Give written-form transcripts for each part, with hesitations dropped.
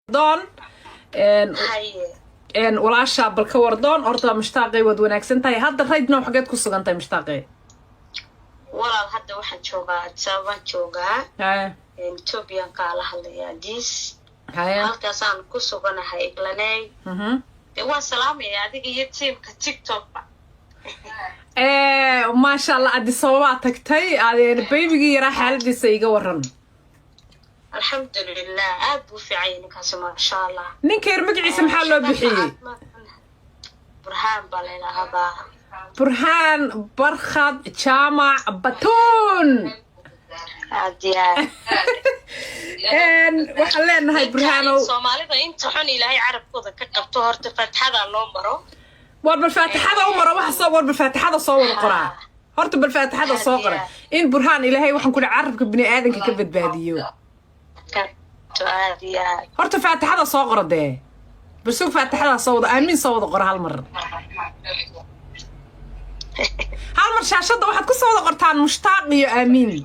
دون ان ولا شاب الكوردون أرضا مشتاقي ودونك سنتي هذا ريدنا وحاجات كوسو أنت مشتاقي ولا هذا واحد شوقات سوا شوقات إن توبيان قال هلا ديس هل كسان كوسو أنا هاي لناي هو سلام يا هذيك يتيم كتيك توك ما شاء الله أدي صوابك تي هذا البيبي راح على سيجا ورن الحمد لله أبو في عينك هسه ما شاء الله نكير مقعي سمح الله بحي برهان بالله هذا برهان برخض جامع بتون عادية إن وحلنا هاي برهانو Soomaalida inta xun ilaahay carabkooda ka qabto horta fatxada loo maro war بالفاتحة عمره واحد صور بالفاتحة صور القرآن هرت بالفاتحة صور إن برهان إلهي وحن كل عرب كبني آدم ككبد باديو عادية هرت فاتحة صور ده بسوق فاتحة صور آمين صور القرآن هالمرة هالمرة شاشة واحد كل صور القرآن مشتاق يا آمين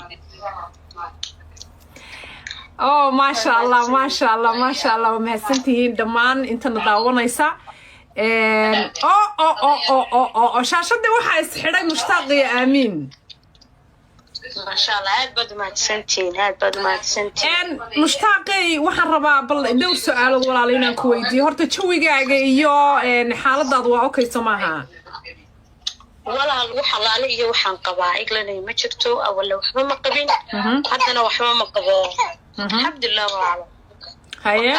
أوه ما شاء الله ما شاء الله ما شاء الله وما سنتين دمان أنت نضاونا يسا شاشة waxaa isxiray mushtaaq iyo aamin ما شاء الله هاد بدو ما تسنتين هاد بدو ما تسنتين mushtaaqay waxaan rabaa bal dhowr su'aalood walaal inaan ku weydiiyo horta jawigaaga iyo xaaladaadu waa okay Soomaha walaal waxa laale iyo waxaan qabaa iglanay ma jirto awal waxba ma qabin haddana waxba ma qabo alxamdulillah walaal haye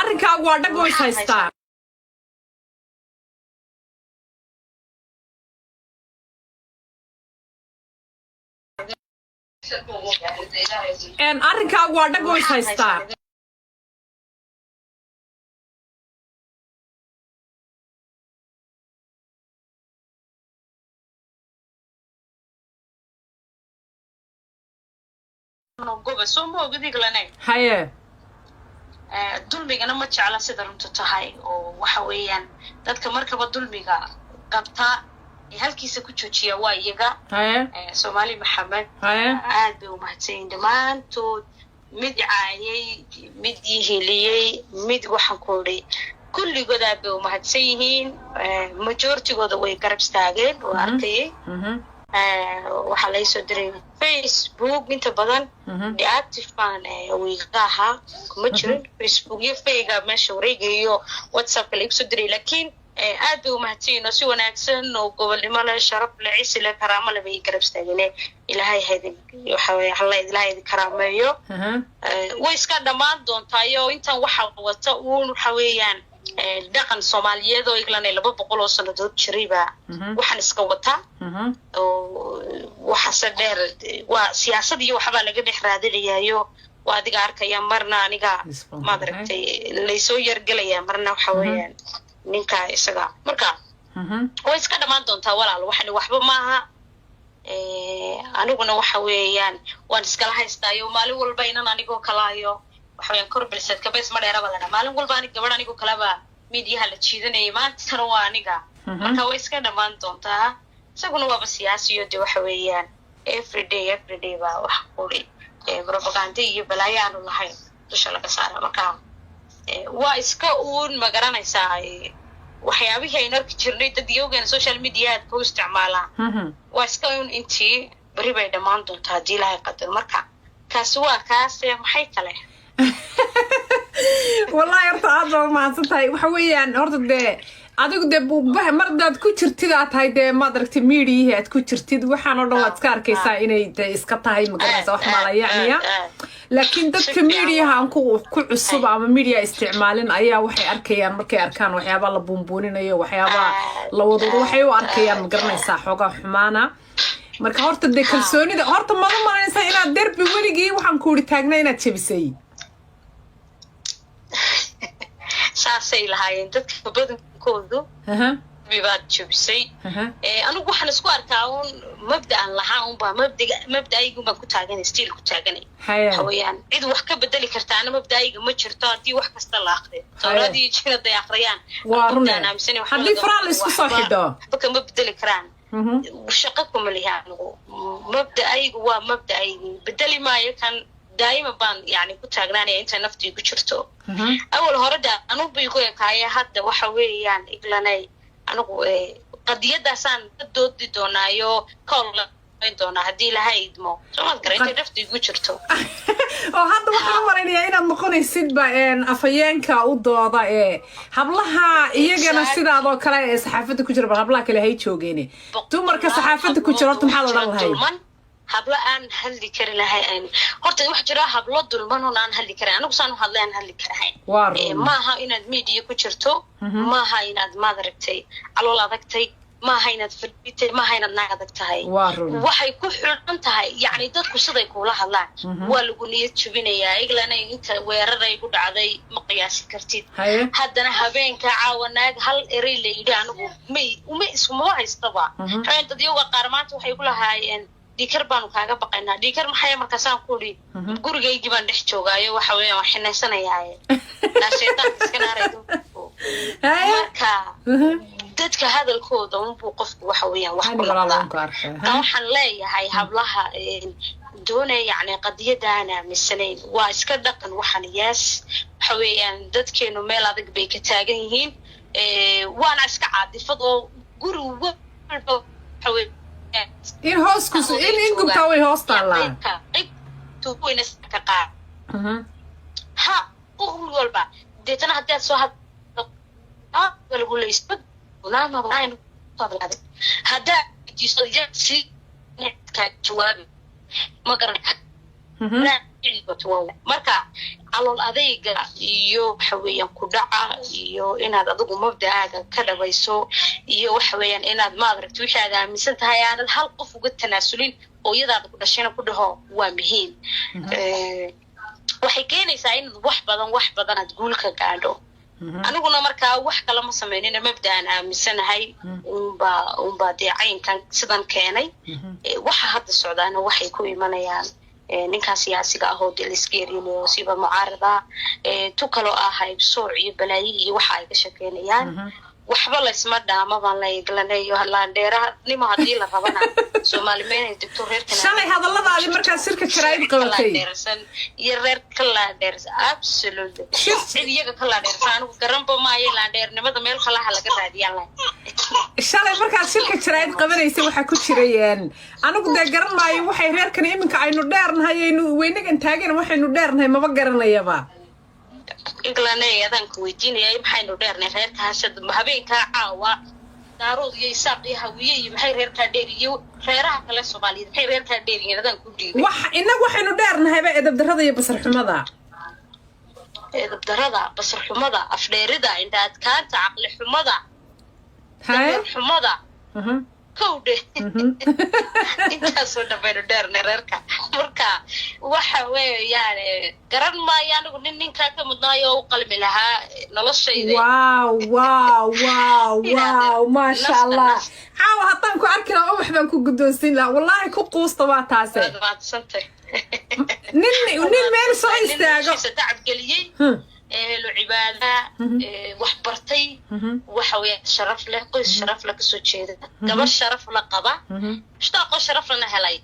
arrinkaagu waa dhag way haystaa arrinkaagu waa dhag way haystaa goba soo ma ogid iglanay haye dulmigana ma jecla sida runta tahay oo waxa weeyaan dadka markaba dulmiga qabta halkiisa ku joojiya waa iyaga Soomaali Maxamed aad bay u mahadsan dhamaantood mid caayay mid yihiiliyay mid waxaan ku leeyahay kulligood aad bay u mahadsan yihiin majority-gooda way garab istaageen oo arkayay waxa la soo diray Facebook inta badan active fan wiiqaha kuma jirin Facebook iyo fayga meesha wareegayo WhatsApp la soo diray laakiin aad u mahadsan si wanaagsan oo gobolnimo leh sharaf leh ciise leh karaamo leh bay garab istaageen ilaahay haydi waxa weeye Allah ilaahay karaameeyo way iska dhamaan doontaa intan waxa wata waxa weeyaan dhaqan Soomaaliyeed oo iglanay 200 oo sanadood jiriba waxaan iska wata oo waxa sadeer waa siyaasad iyo waxba laga dhex raadinayo waa adiga arkaya marna aniga ma aragtay leeso yargalaya marna waxa weeyaan ninka isaga marka way iska dhamaan doontaa walaal waxba maaha aniguna waxa weeyaan waan iska haystaayo maalin walba inaan anigoo kalaayo waxaan korbilsad ka bees ma dheeraba lana maalin walba aniga gabadh anigu kalaba media la jiidanay maanta waa aniga marka way iska dhamaan doontaa isaguna waa siyaasiyo de waxa weeyaan everyday ba wax qori propaganda iyo balaayaan u lahayn dusha laga saara marka waa iska uun ma garanaysaa waxyaabihi ay narki jirnay dad yoogan social media ku isticmaalaan waa iska uun intii bari bay dhamaan doontaa hadii ilaahay qadar marka kaas waa kaas maxay kale والله يرتاح ما صنتي وحويان أرد ده adigu de buubaha mardaad ku jirtid aad tahay de ma aragtay media aad ku jirtid waxaan oo dhan waad iska arkaysaa inay iska tahay magaraysa wax maalayacniya laakiin dadka media aan ku cusub ama media isticmaalin ayaa waxay arkayaan markay arkaan waxyaabo la buunbuuninayo waxyaabo la wado waxay u arkayaan magaranaysaa xogaa xumaana marka horta de kalsoonida horta ma malaynaysaa inaad derbi weligii waxaan ku uri taagnaa inaad jabisay saasay lahaayeen dadka badankoodu bibaad jabisay anigu waxaan isku arkaa mabda'an lahaa baa mabda'aygu baan ku taaganay stiil ku taaganay hawayaan cid wax ka bedeli kartaana mabda'ayga ma jirto hadii wax kasta la akhriyo tawradii jinada akhriyaan hadii faraal isku soo xidho baka ma bedeli karaan shaqo kuma lihaan mabda'aygu waa mabda'aygu bedeli maayo kan دائما بان يعني كنت أغناني أنت نفتي كشرتو أول هردا أنا بيقول كايا هذا وحوي يعني إقلاني أنا قد يدا سان دود دونايو كل doona hadii la haydmo soo gareeyay naftii ugu jirto oo hadda waxaan maraynayaa inaad noqonaysid ba afayeenka u dooda hablaha iyagana sidaadoo kale ee saxaafada ku jira bal hablaha kale hay joogeen dumarka saxaafada ku jira maxaa loo dhahay habla aan hadli kari lahayn horta wax jira hablo dulman oo aan hadli karin anigu saan hadlaan hadli karahay ma aha inaad media ku jirto ma aha inaad maadaragtay alool adagtay ما هينا فريتي ما هينا نعدك تهاي وحي كحرن تهاي يعني دتك سيده كولا هادلان waa lagu niyad jabinaya iglaana inta weeraray ku dhacday ma qiyaasi kartid hadana habeenka caawanaag hal eray leeyay anigu uma isuma haystaba inta diyoga qaarmaanta waxay ku lahaayeen dhikar baan kaaga baqaynaa dhikar maxay markaasaan ku dhig gurigayga baan dhex joogaayo waxa weeyaan wax xinaysanayay naasheetaan iska naaraydo marka dadka hadalkooda unbuu qofku waxa weeyaan wax ku laabtaa waxaan leeyahay hablaha doonay yani qadiyadana misanayn waa iska dhaqan waxan yaas waxa weeyaan dadkeenu meel adag bay ka taagan yihiin waana iska caadifad oo guri walba waxa weeyaan in hooskus in gubta way hoostaalaa tuwayna ka qaad ha qul walba deetana hadda soo had lagu leeysay ولما بعين طبعا هذا يصير شيء كجواب ما قرن لا يلبطوا marka alool adayga iyo waxa weeyaan ku dhaca iyo inaad adigu mabdaaga ka dhabayso iyo waxa weeyaan inaad ma aragto wixii aad aaminsan tahay aan hal qof uga tanaasulin oo iyadaad ku dhashayna ku dhaho waa muhiim waxay keenaysaa in wax badan aad guul ka gaadho aniguna markaa wax kale ma sameeynin mabdaan aamisanahay umba deecaynkan sidan keenay waxa hadda socdaana waxay ku imanayaan ninkaas siyaasiga ah oo deliskeerino siba mucaarada tu kale ah haybsooc iyo balaayi iyo waxa ay ka shaqeynayaan waxba la isma dhaama baan la eeglaneeyo laandheeraha nimo hadii la rabana Soomaaliyeed doctor reerkan shalay hadalladaadi markaa shirka jaraa'id qabatay iyo reer kala dheers absolutely iyaga kala dheersan garanba ma ay laandheernimada meel kala laga raadiyaan shalay markaa shirka jaraa'id qabanaysay waxa ku jirayeen anigu de garan maayo waxay reerkan iminka aynu dheernahay aynu weynagan taagan waxaynu dheernahay maba garanayaba إغلاني أذان كويتيني محينو ديرنا غير كهشد habeenka caawa daarood iyo isaaqi hawiye maxay reer ka dheeriyo reeraha kale Soomaaliyeed maxay reer ka dheeriyo adan ku dhiibay wax inagu waxaynu dheernahay ba edab darrada iyo basar xumada afdheerida indaad kaanta aqli xumada xumada كودة إنت صرنا بينو دارنا رركا مركا وحوي يعني قرن ما يعني ونين كاكا مدنايو وقلب لها نلص شيء واو ما شاء الله عاو هطانكو أركنا وحبانكو قدوسين لا والله كو قوس طبعا تاسي نين ميل صعي استاقو ستعب قليي لو عبادة وحبرتي وحوي شرف له قيس شرف لك سوتشيده قبل شرف لقبه اشتاق شرف لنا هلاي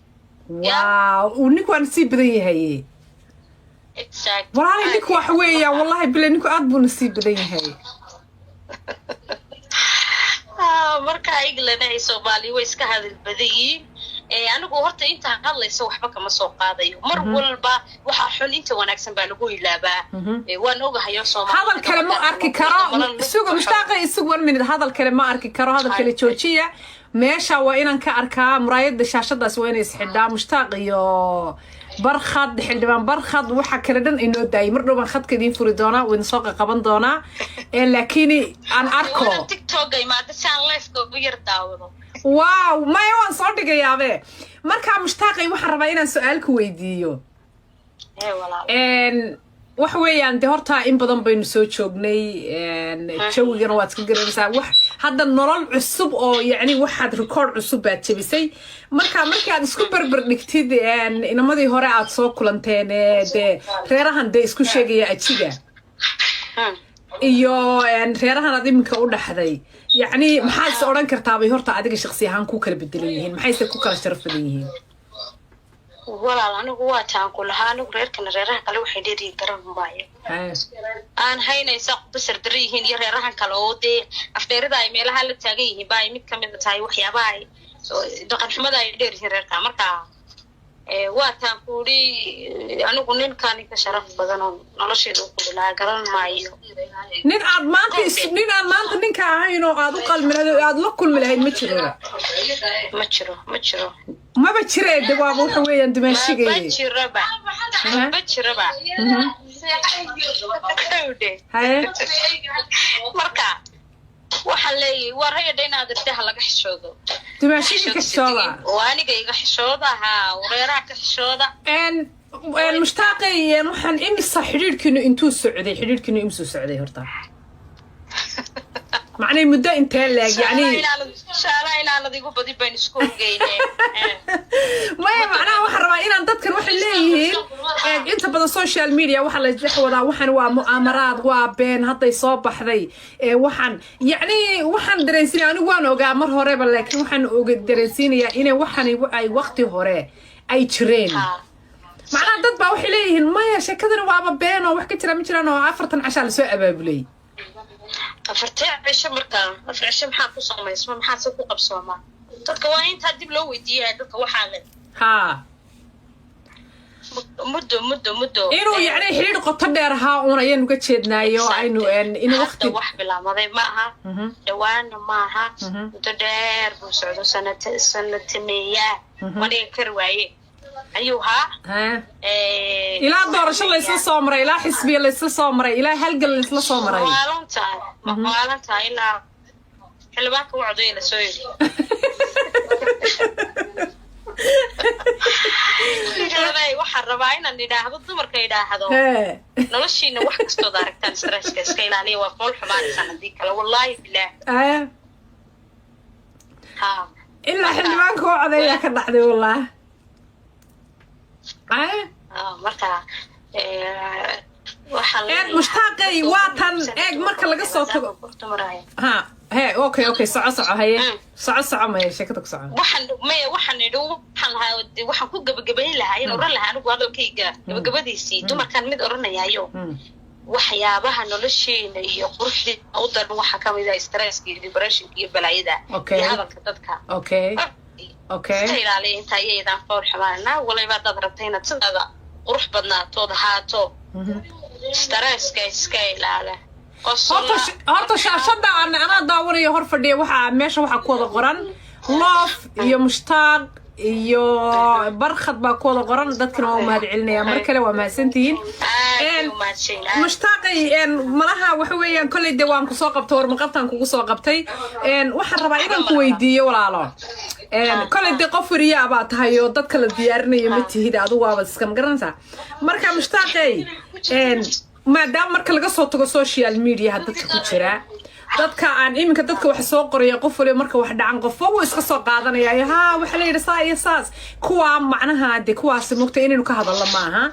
واو ونيكو نسيب بدي هي والله نيكو حويه والله بلا نيكو ادبو نسيب بدي هي marka iglanay Soomaali way iska hadal badiyeen anigu horta inta hadlayso waxba kama soo qaadayo mar walba waxa xun inta wanaagsan baa lagu ilaabaa waan ogahay Soomaali hadal kale ma arki karo suuq mushtaaqay suuq war min hadal kale ma arki karo hadal kale joojiya meesha waa inaan ka arkaa muraayada shaashadaas waa inay isxidhaa mushtaaq iyo barkhad xildhibaan barkhad waxa kala dhan inoo daay mar dhawaan khadkeedin furi doona oo soo qaban doona laakiin aan arko TikTok ay maad saan live ku yar daawado waaw ma waan soo dhigayaabe marka mushtaaqay waxaan rabaa inaan su'aal ku weydiiyo wax weeyaan de horta in badan baynu soo joognay jawigana waad ka garanaysaa wax hadda nolol cusub oo yani waxaad record cusub baad jabisay markaad isku barbar dhigtid inamadii hore aad soo kulanteen de reerahan de isku sheegaya ajiga iyo reerahan aad iminka u dhaxday yani maxaad is odhan kartaa bay horta adiga shakhsi ahaan ku kala bedelan yihiin maxayse ku kala sharaf badan yihiin horta iglanay Soomaali way iska hadal badan yihiin anigu horta inta hadlayso waxba kama soo qaadayo mar walba waxa xun inta wanaagsan baa lagu ilaabaa anigu na marka iglanay Soomaali way iska hadal badan yihiin ولا أنا قواتها كلها أنا غيرك نريرها كلو حديري كرم بايو أنا هاي نيساق بسر دريهن يريرها كلو دي أفدير داي ميلها اللي تاجيه باي ميت كمل تاي وحيا باي دقن حمد أي دير يريرها مركا واتها كوري أنا قلنا كاني كشرف بدنا نلاشي كلها كرم بايو نين أرمانك نين كعينو عادو قل من عادو كل من هاي متشرو ما بتشري الدوام وحوي عند ماشي جاي بتشرب هاي مركا وحلي ورهي دينا درتها لك حشوده تماشي كشوده وانا جاي حشوده ها وريرا كشوده ان مشتاقي waxaan imisa xiriirkinu intuu socday xiriirkinu imsu socday horta معني مدة انت لاق يعني شارع إلى الذي قبضي بين سكول جيني ما معناه وحرما إن أنت تذكر واحد ليه أنت بدأ السوشيال ميديا وحلا جحوة وحن ومؤامرات وبين هطي صوب حذي وحن يعني وحن درسيني أنا وانا وقامر هوري لكن وحن درسيني يعني وحن أي وقت هوري أي ترين معناه ضد بقى واحد ليه ما يا شكدنا وابا بينه وحكي ترى مجرنا وعفرة عشان سوء بابلي أفرتع عشان مركان عشان محاكو صوما اسمه محاسوكو قبصوما تتكوين تهدي بلو ويديها تتكو حالة ها مدو إنه يعني حرير قطر ديرها ونايا نوجد شدنايو إنه وقت واحد بلا ماضي معها دوان معها مدير بوسعود سنة مياه وني كرواي أيوها إلى دور شو اللي يصير صامرة إلى حسبي اللي يصير صامرة إلى هلقل اللي يصير صامرة مقالنتا إلى حلباك وعضي لسوي waxaan rabaa inaan idhaahdo dumarka idhaahdo noloshiina wax kastoo aragtaan stresska iska ilaaliya waa fool xumaanaysan haddii kale wallaahi bilaah ilaa xildhibaanka oo codeeyaa ka dhacday wallah marka mushtaaqay waatan eeg marka laga soo tago ها اوكي صعصع هي صعصع ما هي شكلك صعب waxaan idhi waxaan ku gabagabayn lahaa in oran lahaa anigu hadalkayga gabagabadiisii dumarkan mid oranayaayo waxyaabaha nolosheena iyo quruxdeena u daran waxa ka mid ah stresska iyo depression iyo balaayada iyo hadalka dadka iska ilaaliya inta ayaydaan fool xumaana waliba dad rabtay inaad sidaada qurux badnaatood ahaato stresska iska ilaala horta shaashada ana daawanayo hor fadhiya waxa meesha waxa ku wada qoran loof iyo mushtaaq iyo barkhad baa ku wada qoran dadkana waa mahad celinaya mar kale waa mahadsantihiin mushtaaqay malaha waxa weeyaan kulay waan ku soo qabtay war maqabtaan kugu soo qabtay waxaan rabaa inaan ku weydiiyo walaalo kulay qof wariya baa tahay oo dadka la diyaarinayo ma tihid adigu waaba iska magaranaysaa marka mushtaaqay maadaama marka laga soo tago social media dadka ku jira dadka aan iminka dadka wax soo qoraya qof waliba marka wax dhacan qof uu iska soo qaadanaya ha waxa la yiraahdaa iyo saas kuwa macnaha kuwaas mugta inaynu ka hadalno maaha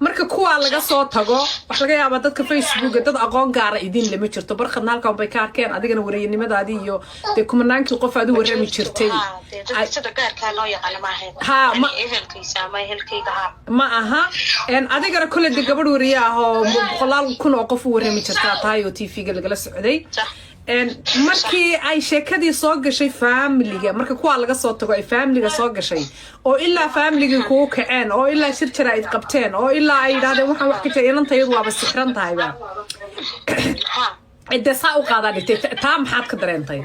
marka kuwa laga soo tago wax laga yaabaa dadka Facebook dad aqoon gaar ah idin lama jirto barkhadna halkan bay ka arkeen adigana wareeynimadaadii iyo kumannaankii qof aad u warami jirtay sida gaarka loo yaqaan ma ehelkiisa ma ehelkayga ma aha adigana kule gabadh wariye ah oo boqolaal kun oo qof u warami jirtaa tahay oo TV-ga lagala socday markii ay sheekadii soo gashay familiga marka kuwa laga soo tago ay familiga soo gashay oo ilaa familiga kugu kaceen oo ilaa shir jaraa'id qabteen oo ilaa ay yiraahdeen waxaan wax ka jiray inantayadu waaba sixran tahayba cidda saa u qaadaa dhigtay taa maxaad ka dareentay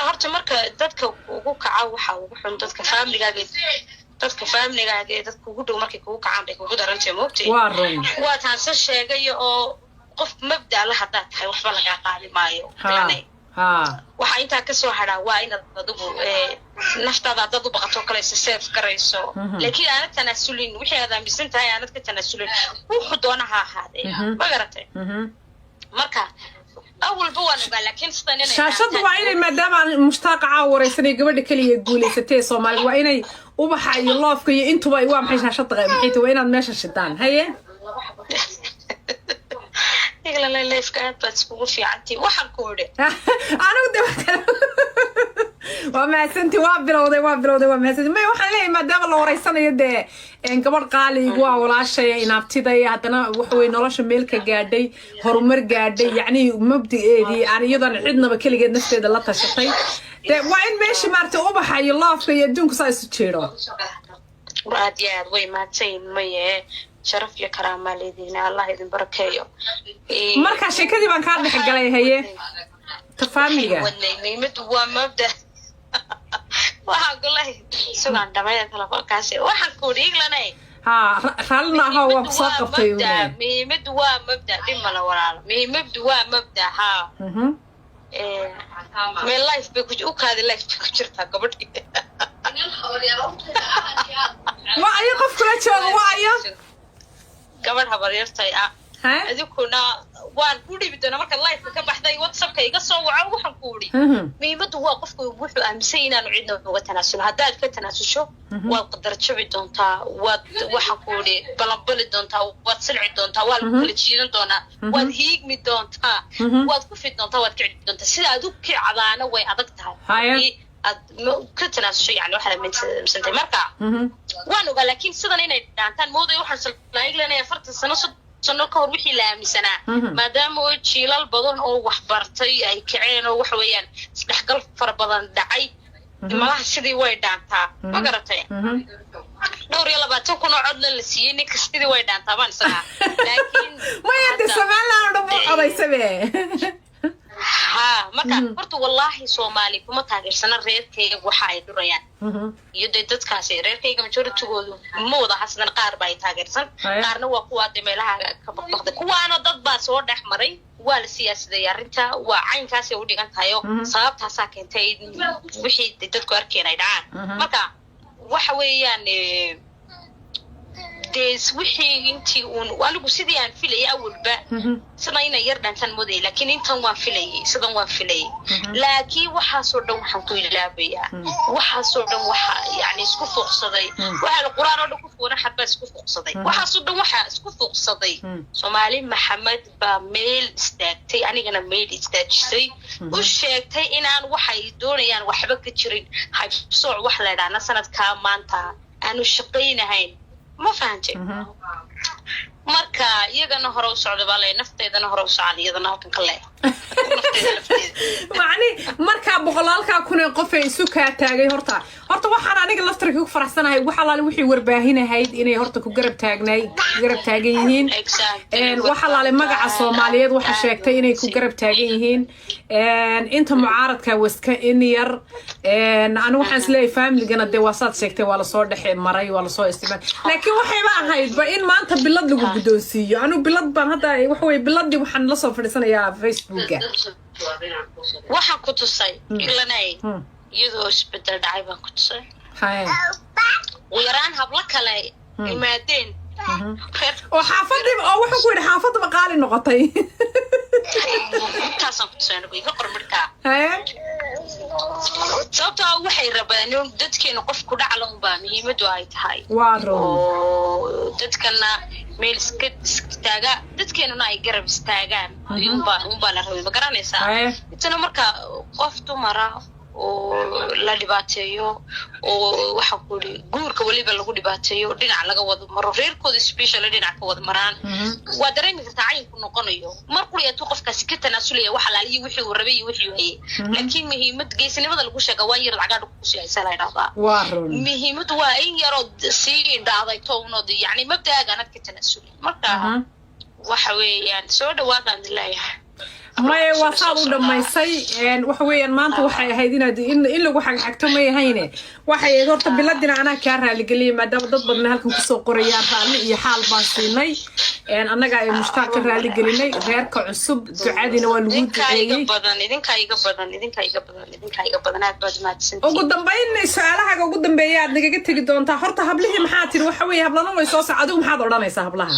horta marka dadka ugu kaca waxa ugu xun dadka familigaaga dadka dadka ugu dhow markay kugu kacaan bay kugu darantay moogtay waa taasi sheegay oo qof mabda la hadaa tahay waxba laga qaadi maayo waxa inta ka soo haraa waa inaad adigu naftaada dad u baqato kale safe garayso laakiin aanad tanaasulin wixii aad aaminsan tahay aanad ka tanaasulin wuxuu doonaha ahaadee ma garatay marka awal bawaan ogaa laakiin sidaan shaashadu waa inay maadaama mushtaaq waraysanay gabadha kaliya guuleysatay Soomaaliya waa inay ubaxa iyo loofka iyo intuba ay waa maxay shaashada qeyb maxay tahay inaad meesha shidaan haye لا لا لا فكرت بس بقول في عتي وحن كوري أنا ودي وما سنتي وابلودي وما سنتي ما waxaan leeyahay maadaama la wareysanayo de gabadh qaali waa walaashay inaabtiday hadana wax way nolosha meel ka gaadhay horumar gaadhay yani mabdigeedii aan iyadan cidnaba kaligeed nafteeda la tashatay de waa in meeshii maarta u baxayo loofka iyo adduunka saa isu jeero raadiyaad way maadsayn maye sharaf iyo karaama leedina Allah idin barakeeyo marka sheekadii baan ka dhex galay haye tafahmiga mid waa mabda waxaan golahay sugan dhameeyay telefoonkaasi waxaan ku dhiiglanay ha raalna aha waa ku soo qabtay mid waa mabda dhimala walaal mid waa mabda ha my life be ku qaadi life ku jirta gabadhi waa ay qof kula joogo waa ay gabadh habaryartay ah adikuna waan ku dhibidona marka life ka baxday WhatsApp ka iga soo waco waxaan ku wuri miimadu waa qofku wuxuu aaminsan inaanu cidna uga tanaasulo hadaad ka tanaasusho waad qadar jabi doontaa waad waxaan ku wuri balabali doontaa waad silci doontaa waad kala jiidan doontaa waad hiigmi doontaa waad ku fid doontaa waad kici doontaa sida aad u kicadaana way adag tahay ad ka tanaasusho yani waxa la minsantay marka waan ogaa laakiin sidan inay dhaantaan mooday waxaan salaayigleenaya 40 sano ka hor wixii la aaminsanaa maadaama oo jiilal badan oo wax bartay ay kaceen oo wax weeyaan isdhexgal fara badan dhacay malaha sidii way dhaantaa ma garatay dhowr iyo 20 kun oo codna la siiyay ninka sidii way dhaantaa baan isaga laakiin ma yadda Soomaaliland oo codaysabe ha marka horta wallahi Soomaali kuma taageersana reerkayga waxa ay durayaan iyo dadkaasi reerkayga majority-goodu ma wada xasan qaar bay taageersan qaarna waa kuwa meelaha ka baxday kuwaana dad baa soo dhex maray waa la siyaasaday arinta waa caynkaas ay u dhigan tahay sababtaas keentay wixii dadku arkeen ay dhacaan marka waxa weeyaan des wixii intii anigu sidii aan filay awalba sidayna yar dhantan moday laakiin intan waan filay laakiin waxa soo dhan waxaan ku ilaabayaa waxa soo dhan waxa yani isku fuuqsaday waxa quraan oo ku fuuna xabba isku fuuqsaday waxa soo dhan waxa isku fuuqsaday Soomaali Maxamed ba meel istaagtay anigana meel istaajisay u sheegtay inaan waxay doonayaan waxba ka jirin habsooc wax la yiraahdo sanadka maanta aanu shaqaynahayn ما فهمتي marka iyagana hore u socdo balay nafteedana hore u socdo iyadana halkan kale macni marka boqolaalka kun ee qof ay isu ka taagay horta waxaan aniga laftarka ku faraxsanahay waxa la wixii warbaahinahayd inay horta ku garab taagan yihiin waxa la magaca Soomaaliyeed waxa sheegtay inay ku garab taagan yihiin inta mucaaradka waska in yar anu waxaan isleeyahay family-gana de wasaad sheegtay waa la soo dhaxay maray waa la soo isticmaal laakiin waxay ba ahayd ba in maanta bilad lagu guddoonsiiyo anu bilad baan hadda wax way biladii waxaan la soo fadhiisanayaa Facebook waxa ku tusay ilanay iyadoo isbedel dhacay baan ku tusay ويران habla kale imaadeen oo xaafadii oo wuxuu ku yiri xaafadda maqaali noqotay taasoo ku tusay anigu iga qormarka sababta waxay rabaan dadkeena qof ku dhaclo baa muhiimadu ay tahay waaro dadkana meel iska taaga dadkeena ay garab istaagaan baa la rabay garanaysaa inta marka qof dumara oo la dhibaateeyo oo waxa ku guurka waliba lagu dhibaateeyo dhinac laga wado maro reerkooda special dhinac ka wada maraan waa dareemi kartaa caynku noqonayo mar quriyaatu qofkaasi ka tanaasulaya waxa laaliyi wixii uu rabay wixii uu hayay laakiin muhiimad geesinimada lagu sheega waa yar lacag ku siiyay la yiraahdaa muhiimad waa in yar oo si dhacday toonod yani mabdaaga anad ka tanaasulay marka waxa weeyaan soo dhawaadaan ilaahay ما وصل ودميسي waxa weeyaan maanta waxay ahayd in lagu xagxagto ma yahayne waxay horta biladina ana ka raali galiyay maadaama dad badan halkan ku soo qorayaan raali iyo xaal baan siinay anaga ay mushtaaq raali galinay reerka cusub ducadina waa lagu duceeyay idinka iga badan aad baad maadsan ugu dambeyn su'aalaha ugu dambeeya aad naga tagi doontaa horta hablihii maxaa tiri waxa weey hablana way soo socdo maxaad oranaysaa hablaha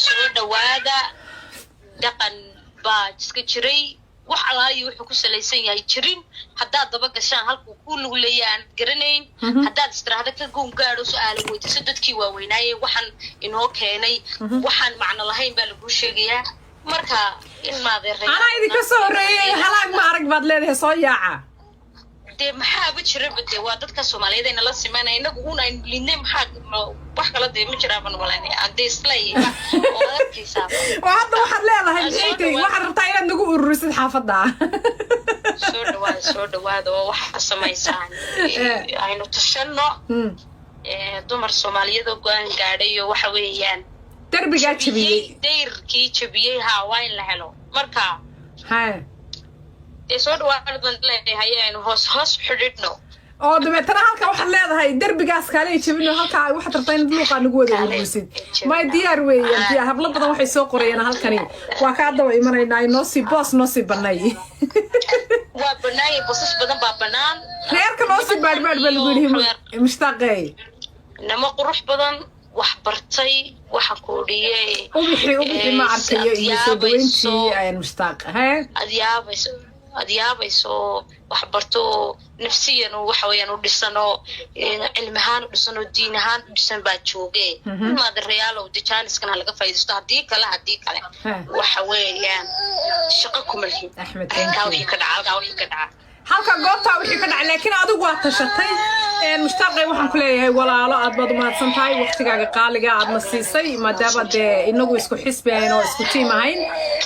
soo dhawaada dhaqan baa iska jiray wax alaayo wuxuu ku salaysan yahay jirin haddaad daba gashaan halku ku lug leeyaan garanayn haddaad istiraahada ka goon gaadho su'aalo weydiiso dadkii waaweynaaye waxaan inoo keenay waxaan macno lahayn baa lagu sheegayaa marka in maadeeray ana idinka soo horeeyay halaag ma arag baad leedahay soo yaaca dee maxaaba jira bade waa dadka Soomaaliyeed ay nala simanay inagu una linay maxaa wax kala dee ma jira baan walaanay hadii islay oo arkaysa hadda waxaad leedahay jeetay waxaad rabtaa inaad nagu ururisid xaafadda soo dhawaad oo waxa samaysaan aynu tashano dumar Soomaaliyeed oo go'aan gaadhay oo waxa weeyaan darbiga jabiyay deyrkii jabiyay waa in la helo marka soo dhawaad baan leeyahay aynu hoos xidhidno oo dabeetana halka waxaad leedahay darbigaas kale jabino halka waxaad rabtaa in luuqa nagu wada ururisid ma diyaar weeyaan diyaar hablo badan waxay soo qorayeen halkani waa ka daba imanaynaa inoo si boos noo si banay waa banay boosas badan baa banaan reerka noo si baadbaad baa lagu yidhi mushtaaqay nama qurux badan wax bartay waxa ku dhiyay ubixi ma arkayo iyo soo dhaweyntii ayaan mushtaaq adiyaabayso wax barto nafsiyan waxa weeyaan u dhisano cilmihaan u dhisano diin ahaan u dhisan baa joogay maada reyaalo dijaaniskan laga faa'iideysto hadii kale waxa weeyaan shaqo ku malhin ka wixii ka dhaca halka goobta wixii ka dhacay laakiin adigu waa tashatay mushtaaqay waxaan ku leeyahay walaalo aad baad mahadsan tahay waqtigaaga qaaliga aad na siisay maadaama dee inagu isku xisbi ahayn oo isku tiim ahayn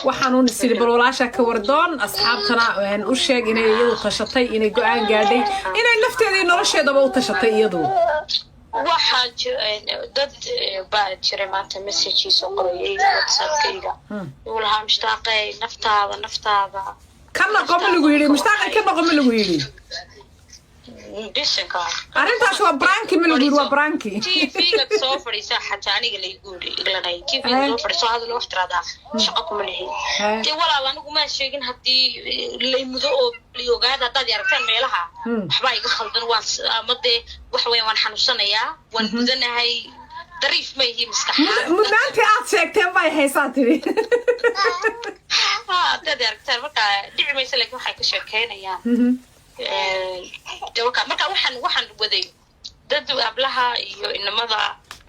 waxaan u nisiri bal walaasha ka wardoon asxaabtana u sheeg inay iyadu tashatay inay go'aan gaadhay inay nafteeda iyo nolosheedaba u tashatay iyadu waxaa dad baa jiray maanta messagekiisa qorayay whatsappkayga uu lahaa mushtaaqay naftaada kana qoma lagu yiri mushtaaqay kana qoma lagu yiri bishanka arintaas waa branki ma lagu yiri waa branki TV-ga soo fadhiisa xataa aniga la igu yiri iglanay TV-ga soo fadhiisa hadal wax tirada shaqo kuma leeyahay tii walaal anigu ma sheegin hadii leeymudo oo liyogaada dad yartaan meelaha waxba iga khaldan waan amade wax weyn waan xanuunsanayaa waan gudanahay dariif ma yihiin maskaxda mudnaanti aad sheegteen bay haysaa tiri dad yartaan marka dhicmaysa laakiin waxay ka sheekeynayaan marka waxaan waday dad ablaha iyo inamada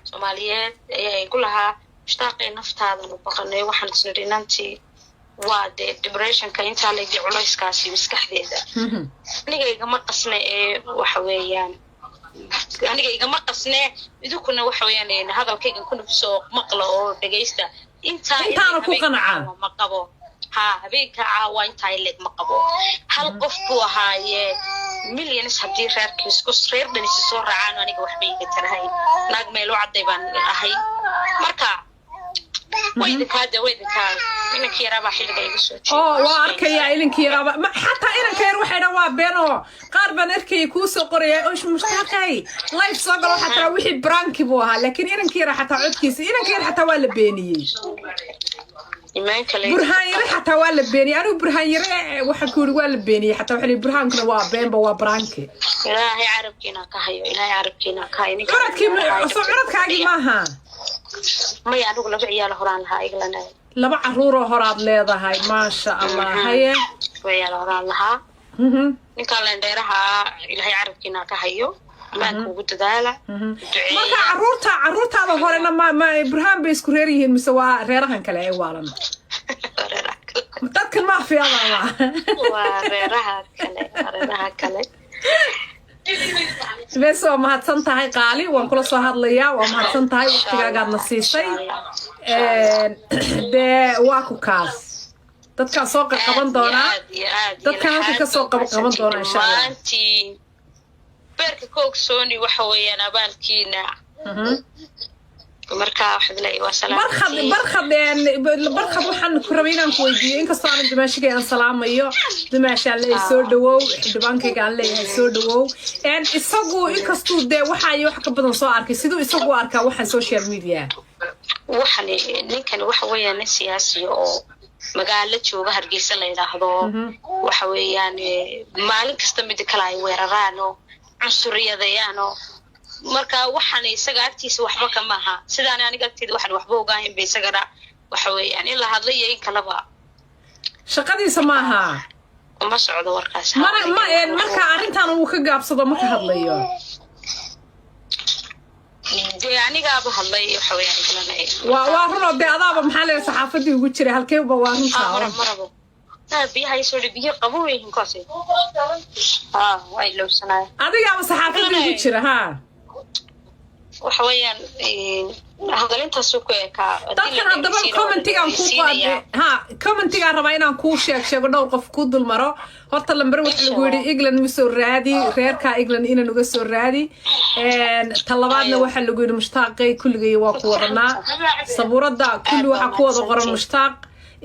Soomaaliyeed ay ku lahaa mushtaaqay naftaada u baqanay waxaan isnidinantii waa de depressionka inta la yidhi culayskaasi maskaxdeeda aniga igama qasne waxa weeyaan aniga igama qasne idukuna waxa weeyaan hadalkayga ku nafso maqlo oo dhageysta intaana ku qanacaa ma qabo habeenka caawa inta ay leeg ma qabo hal qof buu ahaaye millions hadii reerkiis ku reer dhanisi soo raacaan aniga wax bay iga tarahay naag meel u caday baan ahay marka ويدك إنك يا ربع حلقة يقصد واركي يا إنك يا ربع حتى إنك يا روحي روا بينه قاربا نركي يكوسو قرية إيش مشتاقي لايف صقر حتى وحي برانكي بوها لكن إنك يا حتى عدكيس إنك يا حتى ولا بيني برهان يري حتى ولا بيني أنا برهان يري وحكور ولا بيني حتى وحلي برهان كنا وابين بوا برانكي إلهي عربكينا كهيو إلهي عربكينا كهيو عربك عاقي ماها ما يعرفوا لبع عيال هران لها إغلنا لبع عرورة هراد ليضا هاي ما شاء الله هاي وعيال هران لها نكال لنديرها إلهي عربكينا كهيو ما كوجود ذاله marka caruurtaada horena ma Ibrahim bay isku reerihiin mise waa reerahan kale ay waalan dadkan ma fiicna waa reeraha kale beso mahadsan tahay qaali waan kula soo hadlayaa waa mahadsan tahay waqtigaaga aad nasiisay de waa ku kaas dadka soo qaban doona dadka halka ka soo qaban doona insha Allah بركة كوك سوني وحوينا بالكينا مركا واحد لي وسلام برخد وحن كربينا كويدي إنك صار دمشق أن سلام أيوه دمشق على يسود وو دبانك على يسود وو إن السوق إنك استود ده وحاي وحك بدن صار كسيدو السوق أركا وحن سوشيال ميديا وحن نكن وحوينا سياسي أو magaalada jooga Hargeysa la yiraahdo waxa weeyaan maalin kasta mid kale ay weeraraano cunsuriyadayaano marka waxaan isaga agtiisa waxba kama aha sidaan aniga agteeda waxaan waxba ogayn bay isagana waxa weeyaan in la hadlayo in kalaba shaqadiisa ma aha ma socdo warkaas marka arintan uu ka gaabsado ma ka hadlayo aniga aba hadlay waxa weeyaan kalana waa runo de adaaba maxaa leeyahay saxaafadii ugu jiray halkeeba waa runta biyaha soo dhibiyo qaboweyhin koosay way loo sanaa adiga ama saxaafada ugu jira waxa weeyaan hadallintaas ku eeka dadkan haddaba commentigaan ku qaade commentigaan rabaa inaan kuu sheego dhowr qof ku dul maro horta lambar waxa lagu yidhi England ma soo raadi reerka England inaan uga soo raadi talabaadna waxa lagu yidhi mushtaaqay kulligay waa ku wadanaa sabuurada kulli waxa ku wada qoran mushtaaq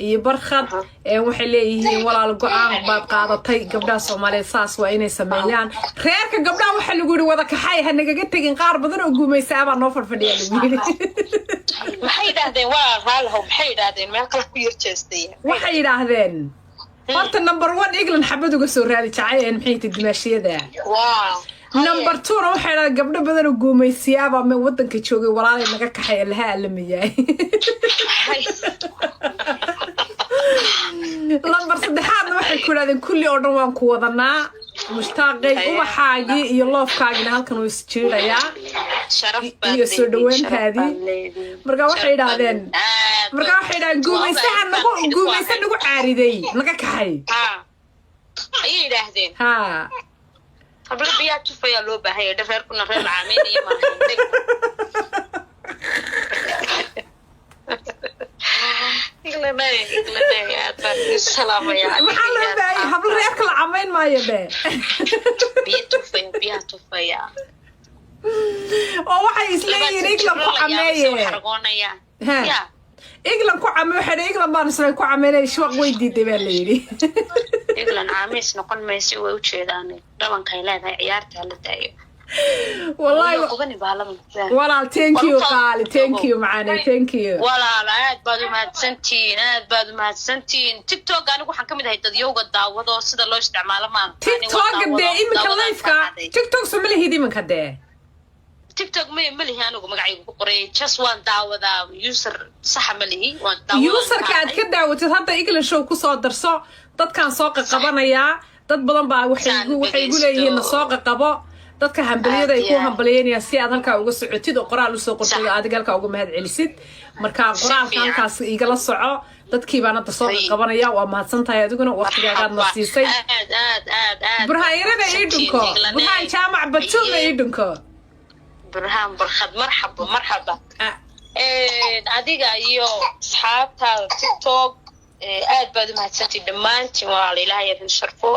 iyo barkhad waxay leeyihiin walaal go'aan baad qaadatay gabdhaha Soomaaliyeed saas waa inay sameeyaan reerka gabdhaha waxa lagu yiri wada kaxay ha nagaga tagin qaar badan oo guumaysaa baa noo fadhiya lagu yiri waxay yiraahdeen waa raalaho waxay yiraahdeen meel kale ku yarjeestay waxay yiraahdeen horta number 1 England xabad uga soo raadi jacayl maxay tidmaashiyada number 2 waxay yiraahdeen gabdho badan oo guumaysiyaa baa wadanka joogay walaal naga kaxay laha alamiyaay lambar 3 waxay ku yiraahdeen kulli oo dhan waan ku wadanaa mushtaaqay ubaxaagi iyo loofkaagina halkan uu isjiirayaa sharaf iyo soo dhawaantaadii marka waxay yiraahdeen guumaysaha nagu caariday naga kaxay ay yiraahdeen habla biya tufaya loo baahay reerkuna reer caameen iyo maahay السلام يا محل باي حبل ريك العمين ما يبي بيا توفيا oo waxay isleeyihiin England ku cameeyeen ya England ku cameey waxa England baan isla ku cameeyay shaqo way diiday baa la yiri England caameys noqon mayso way u jeedaan dhabanka ay leedahay ciyaarta la daayo والله ولا thank you قال thank you معنا thank you ولا aad baad u mahadsantiin TikTok anigu waxaan kamid ahay dad yowga daawado sida loo isticmaalo maanta TikTok de imika live-ka TikTok Soomaaliyeed imika de TikTok ma lihi anigu magacaygu ku qoray just one daawada user sax ma lihi waan daawada user ka aad ka daawatid hadda English show ku soo darso dadkan soo qabanaya dad badan baa waxay igu leeyihiin soo qabo dadka hambaliyada ay ku hambaliyeen si aad halka uga socotid oo qoraal u soo qortid adiga halka uga mahad celisid marka qoraalka halkaas igala soco dadkii baana soo qabanaya waa mahadsantahay adiguna waqtigaaga aad nasiisay burhaanada idunko burhaan jaamac batuuma idunko burhaan barkhad marxaba adiga iyo asxaabta TikTok aad baad u mahadsantahay dhamaantiin waa ilaahay idin sharfo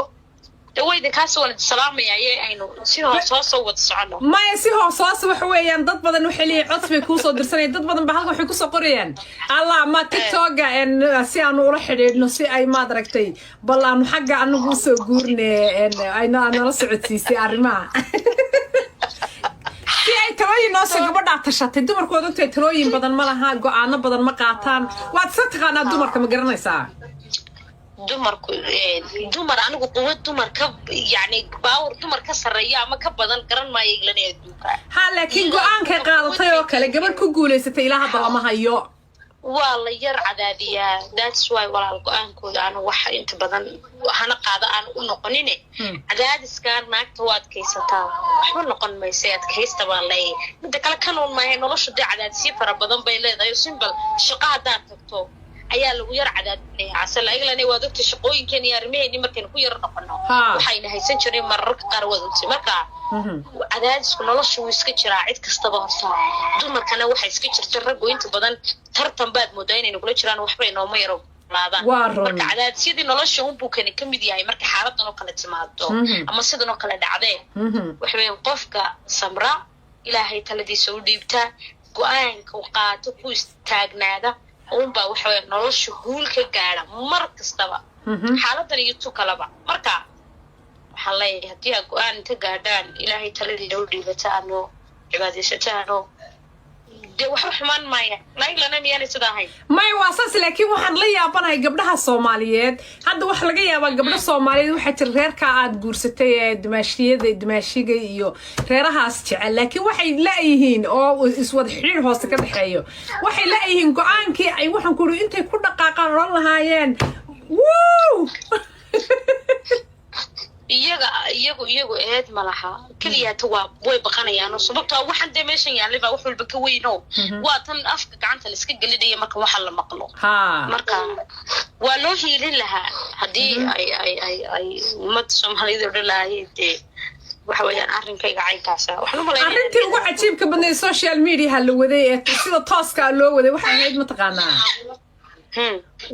dawayda kaas wala salaamaya aynu si hoos wada socono ma si hoos wax weeyaan dad badan waxay leeyahay cod bay ku soo dirsanay dad badan ba halka waxay ku soo qorayaan allah ma TikTok si aan ula xiriirno si ay ma aragtay balaan xagga anagu soo guurnay ayna nala socodsiisay arrimaha si ay talooyin noo soo gabadha tashatay dumarkooda intay talooyin badan ma laha go'aano badan ma qaataan waad sadaqana dumarka ma garanaysaa dumar anigu quwad dumar ka yani baawr dumar ka sareeya ama ka badan garan maayo iglanay adduunka laakiin go'aankay qaadatay oo kale gabadh ku guuleysatay ilaa hadda lama hayo waa la yar cadaadiyaa that's why walaal go'aankooda aan wax inta badan hana qaada aan u noqonin cadaadiskan maagta waad kaysataa waxba noqon mayso aad kaysta baa leeyahay mid kale kanuun maahay nolosha cadaadisyo fara badan bay leedahay simple shaqo haddaad tagto ayaa lagu yar cadaadinaya asal ayagana waa dadka shaqooyinkan iyo arrimaheeni markaan ku yar noqono waxayna haysan jireen mararka qaar wadantay marka cadaadisku noloshu iska jiraa cid kastaba horta dumarkana waxa iska jirta rag inta badan tartan baad moodaa inay kula jiraan waxba inooma yaro laadaan marka cadaadisyadii nolosha uu buukani kamid yahay marka xaaladan oo kale timaado ama sidan oo kale dhacday waxay qofka samra ilaahay taladiisa u dhiibta go'aanka uu qaato ku istaagnaada uunba waxa weeye nolosha huul ka gaara mar kastaba xaaladan iyo tu kalaba marka waxaan leeyahay haddii aad go'aan inta gaadhaan ilaahay taladiina u dhiibataano cibaadaysataano dee waxba xumaan maaya laailana miyaanay sida ahayn may waa saas laakiin waxaan la yaabanahay gabdhaha Soomaaliyeed hadda waxa laga yaabaa gabdho Soomaaliyeed waxa jir reerka aad guursatay dimaashiga iyo reerahaas jecel laakiin waxay leeyihiin oo iswad xiriir hoose ka dhaxeeyo waxay leeyihiin go'aankii ay waxaan ku intay ku dhaqaaqaan oran lahaayeen wuu iyagu eed ma laha keliyaata way baqanayaan sababtoo waxaan dee meeshan yaallay baa wax walba ka weyno waa tan afka gacanta la iska gelinaya marka waxa la maqlo marka waa loo hiilin lahaa haddii ay ummad Soomaaliyeed oo dhalaayay waxa weeyaan arrinkayga caynkaas arrintii ugu cajiibka badnay social media la waday ee sida tooska loo waday waxay ahayd ma taqaanaa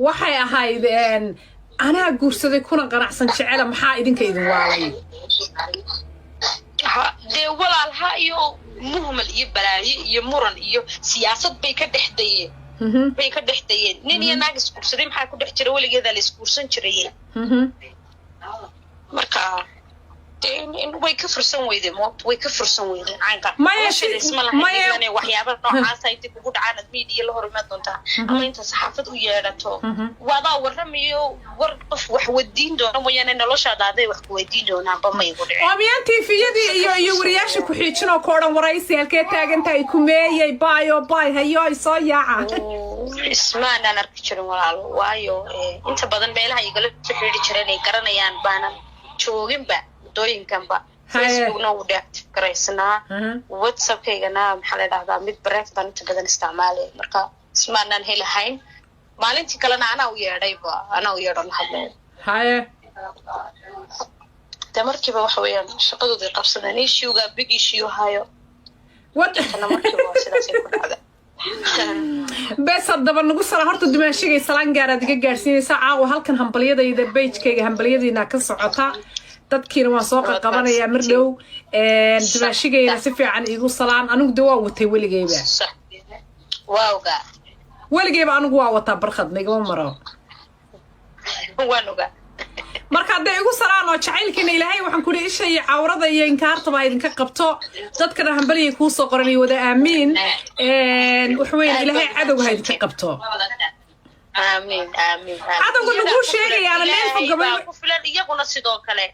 waxay ahayd anaa guursaday kuna qanacsan jecela maxaa idinka idin waalay dee walaalha iyo muhmal iyo balaayo iyo muran iyo siyaasad bay ka dhexdayeen nin iyo naag isguursaday maxaa ku dhex jira weligeeda la isguursan jiray marka way ka fursan weydeen caynka waxyaaba noocaas ay dib ugu dhacaan media la hormaad doontaa ama inta saxaafad u yeedhato wadaa warramayo war qof wax wadiin doona mooyaane noloshaada aday wax ku weydiin doonaanba ma igu dhicin oomiyaan tviyadii iyo wariyaasha ku xiijin oo koodhan waraysi halkee taagantahay kumeeyey baayo baay hayo ay soo yaaca ismaanaan arki jirin walaalo waayo inta badan meelaha igala xidhiidhi jireen ay garanayaan baanan jooginba dooyinkanba facebookna wuu deactive garaysnaa whatsappkaygana maxaa la dhahdaa mid bareef baan inta badan isticmaalay marka ismaanaan helahayn maalintii kalena anaa u yeedho la hadlay de markiiba waxa weeyaan shaqadooday qabsadeen issuega big issue hayo wadana markiiba sidaasay ku dhacda bes haddaba nagu horta dumaashigay salaan gaaraad iga gaadhsiinaysaa caawa halkan hambalyadayda bejkayga hambalyadiina ka socota dadkiina waan soo qaqabanayaa mar dhow dumaashigayna si fiican iigu salaan anigu de waa watay weligeyba anigu waa wataa barkhad nagama maro marka hadday igu salaan oo jacaylkiina ilaahay waxaan ku isha iyo cawrada iyo inkaartaba idinka qabto dadkana hambalyay kuu soo qoran iyo wada aamiin waxa weeyaan ilaahay cadowga ha idinka qabto cadowga lagu sheegayaana meel fogabay ku filan iyaguna sidoo kale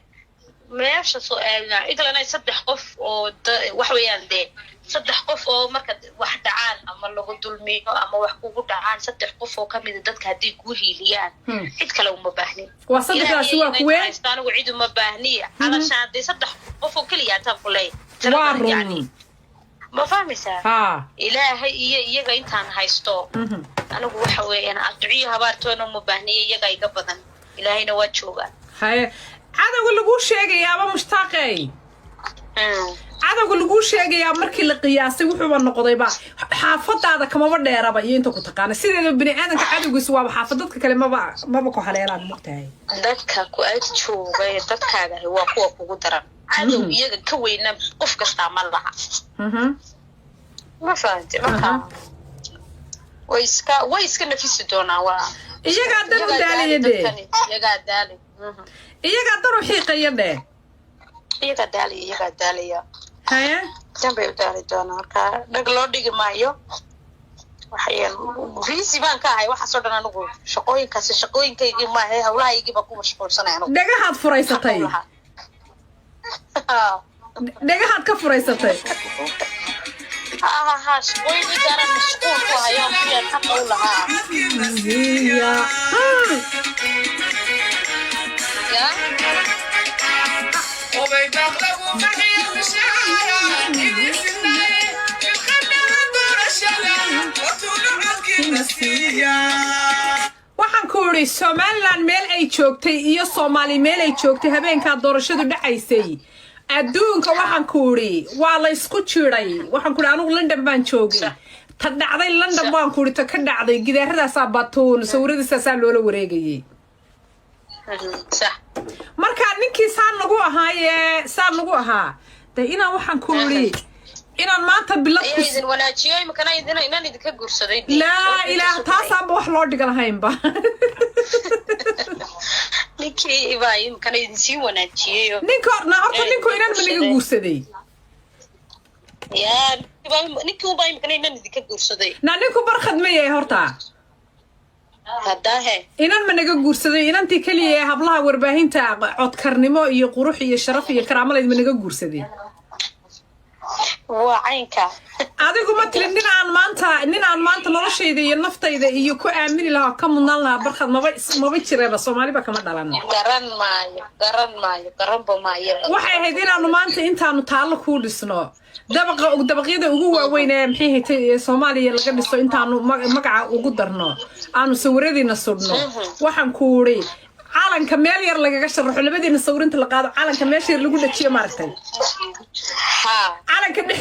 meesha soo eegna iglana 3 qof oo wax weeyaan dee 3 qof oo marka wax dhacaan ama lagu dulmiyo ama wax kugu dhacaan 3 qof oo kamid dadka hadii ku hiiliyaan cid kale uma baahnin waa sadexdaasi waa kuwee anigu cid uma baahniya alashaan dee 3 qof oo kaliya taan kulay yani ma fahmaysaa ilaahay iyo iyaga intaan haysto anigu waxa weeyaan adduuciyo habaartoona uma baahniya iyaga iga badan ilaahayna waa joogaa cadowga lagu sheegayaaba mushtaaqay cadowga lagu sheegayaa markii la qiyaasay wuxuuba noqdayba xaafadaada kamaba dheeraba iyo inta ku taqaana sideeda bini aadanka cadowgiisu waaba xaafad dadka kale maba ku haleelaan mogtahay dadka ku ag joogay dadkaaga waa kuwa kugu daran cadow iyaga ka weyna qof kasta ma laha ma fahanti marka way iska nafisi doonaa waa iyaga dan u daalayade iyaga dan u xiiqaya dheh iyaga daalaya haya dambe u daali doonaa marka dhag loo dhigi maayo waxayaan riisi baan ka ahay waxaasoo dhan anigu shaqooyinkaygii maahe hawlahaygii baan ku mashquulsanay anigu dhagahaad furaysatay dhagahaad ka furaysatay shaqooyinkii gaaraan mashquul ku hayaan kuyaan xaqa u lahaa waxaan ku iri Somaliland meel ay joogtay iyo Soomaali meel ay joogtay habeenka doorashadu dhacaysay adduunka waxaan ku iri waa la isku jiray waxaan ku iri anigu London baan joogay ta dhacday London baan ku iri ta ka dhacday gidaaradaas baatoon sawiradiisa loola wareegayay marka ninkii saan lagu ahaa inaan waxaan ku iri inaan maanta bilad ku idin wanaajiyo imkana inaan idinka guursaday laa ilaaha taasaanba wax loo dhigan lahaynba ninkii ibaa imkana idin sii wanaajiyo horta ninku inaan maniga guursaday ninkii ubaa imkana inaan idinka guursaday ninku barkhad ma yahay horta inan managa guursaday inantii kaliya ee hablaha warbaahinta codkarnimo iyo qurux iyo sharaf iyo karaamaleed managa guursaday وعينك adigu ma tirin ninaan maanta noloshayda iyo naftayda iyo ku aamini lahaa ka mudnaan lahaa barkad maba jiraba Soomaaliba kama dhalan garan maayo waxay ahayd inaanu maanta intaanu taalo ku dhisno dabaqyada ugu waaweyn ee maxay haytay Soomaaliya laga dhiso intaanu magaca ugu darno aanu sawiradiina sudno waxaan ku uri calanka meel yar lagaga sharaxo labadiina sawirinta la qaado calanka meesha lagu dhajiyo maartay calanka